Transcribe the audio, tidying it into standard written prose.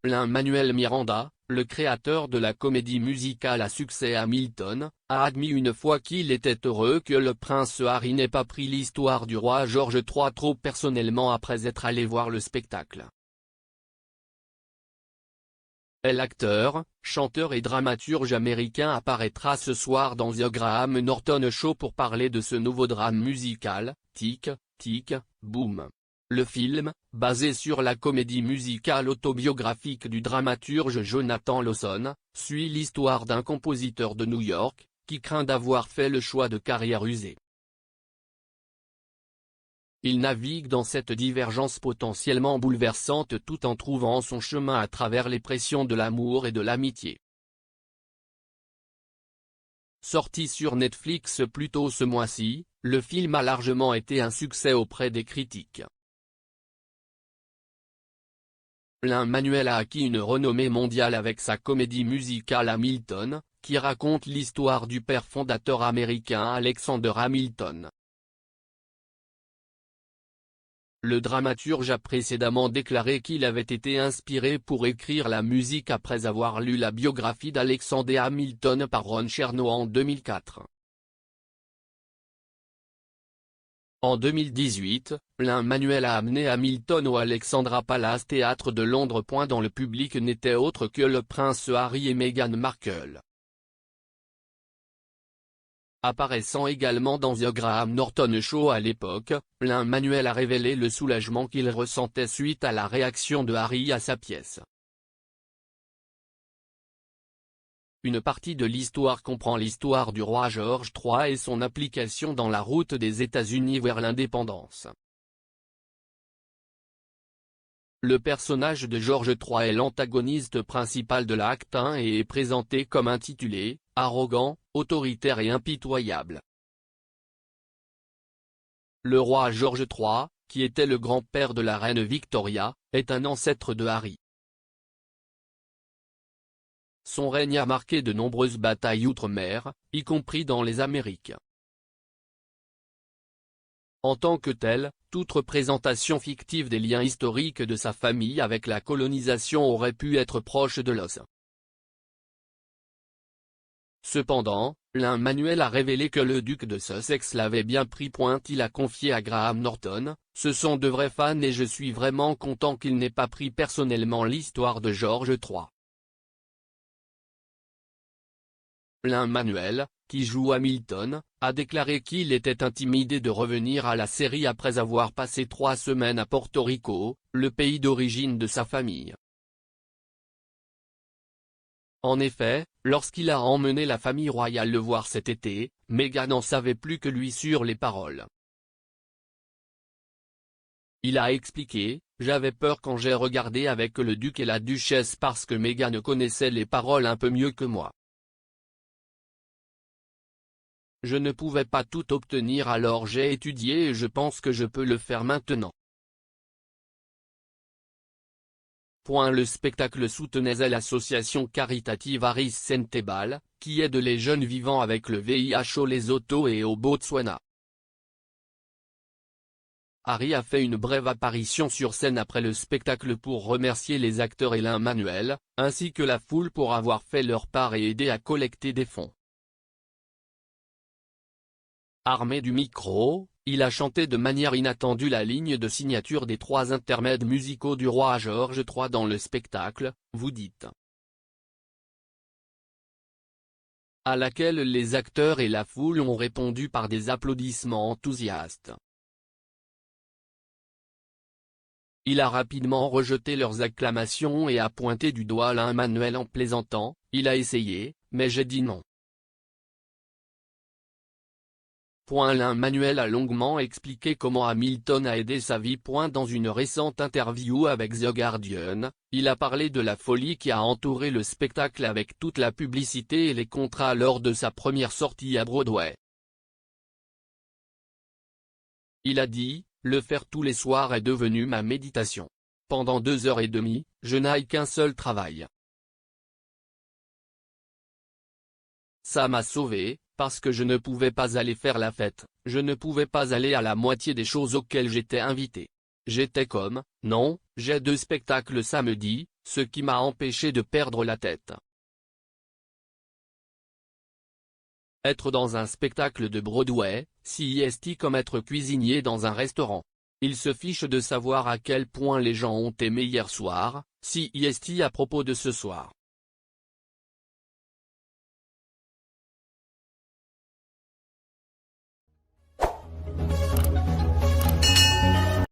Lin-Manuel Miranda, le créateur de la comédie musicale à succès Hamilton, a admis une fois qu'il était heureux que le prince Harry n'ait pas pris l'histoire du roi George III trop personnellement après être allé voir le spectacle. L'acteur, chanteur et dramaturge américain apparaîtra ce soir dans The Graham Norton Show pour parler de ce nouveau drame musical, Tic, Tic, Boom. Le film, basé sur la comédie musicale autobiographique du dramaturge Jonathan Lawson, suit l'histoire d'un compositeur de New York, qui craint d'avoir fait le choix de carrière usée. Il navigue dans cette divergence potentiellement bouleversante tout en trouvant son chemin à travers les pressions de l'amour et de l'amitié. Sorti sur Netflix plus tôt ce mois-ci, le film a largement été un succès auprès des critiques. Lin-Manuel a acquis une renommée mondiale avec sa comédie musicale Hamilton, qui raconte l'histoire du père fondateur américain Alexander Hamilton. Le dramaturge a précédemment déclaré qu'il avait été inspiré pour écrire la musique après avoir lu la biographie d'Alexander Hamilton par Ron Chernow en 2004. En 2018, Lin-Manuel a amené Hamilton au Alexandra Palace Théâtre de Londres. Dont le public n'était autre que le prince Harry et Meghan Markle. Apparaissant également dans The Graham Norton Show à l'époque, Lin-Manuel a révélé le soulagement qu'il ressentait suite à la réaction de Harry à sa pièce. Une partie de l'histoire comprend l'histoire du roi George III et son implication dans la route des États-Unis vers l'indépendance. Le personnage de George III est l'antagoniste principal de l'acte 1 et est présenté comme intitulé « arrogant, autoritaire et impitoyable ». Le roi George III, qui était le grand-père de la reine Victoria, est un ancêtre de Harry. Son règne a marqué de nombreuses batailles outre-mer, y compris dans les Amériques. En tant que tel, toute représentation fictive des liens historiques de sa famille avec la colonisation aurait pu être proche de l'os. Cependant, Lin-Manuel a révélé que le duc de Sussex l'avait bien pris. Il a confié à Graham Norton, « Ce sont de vrais fans et je suis vraiment content qu'il n'ait pas pris personnellement l'histoire de George III. » Lin-Manuel, qui joue Hamilton, a déclaré qu'il était intimidé de revenir à la série après avoir passé 3 semaines à Porto Rico, le pays d'origine de sa famille. En effet, lorsqu'il a emmené la famille royale le voir cet été, Meghan n'en savait plus que lui sur les paroles. Il a expliqué, « J'avais peur quand j'ai regardé avec le duc et la duchesse parce que Meghan connaissait les paroles un peu mieux que moi. Je ne pouvais pas tout obtenir alors j'ai étudié et je pense que je peux le faire maintenant. » Le spectacle soutenait l'association caritative Harris Sentebale, qui aide les jeunes vivant avec le VIH au Lesotho et au Botswana. Harry a fait une brève apparition sur scène après le spectacle pour remercier les acteurs et Lin-Manuel, ainsi que la foule pour avoir fait leur part et aidé à collecter des fonds. Armé du micro, il a chanté de manière inattendue la ligne de signature des 3 intermèdes musicaux du roi George III dans le spectacle, « Vous dites », à laquelle les acteurs et la foule ont répondu par des applaudissements enthousiastes. Il a rapidement rejeté leurs acclamations et a pointé du doigt Lin-Manuel en plaisantant, « Il a essayé, mais j'ai dit non. » Lin-Manuel a longuement expliqué comment Hamilton a aidé sa vie. Dans une récente interview avec The Guardian, il a parlé de la folie qui a entouré le spectacle avec toute la publicité et les contrats lors de sa première sortie à Broadway. Il a dit, « Le faire tous les soirs est devenu ma méditation. Pendant 2 heures et demie, je n'ai qu'un seul travail. Ça m'a sauvé, parce que je ne pouvais pas aller faire la fête, je ne pouvais pas aller à la moitié des choses auxquelles j'étais invité. J'étais comme, non, j'ai 2 spectacles samedi, ce qui m'a empêché de perdre la tête. Être dans un spectacle de Broadway, CIST comme être cuisinier dans un restaurant. Il se fiche de savoir à quel point les gens ont aimé hier soir, CIST à propos de ce soir.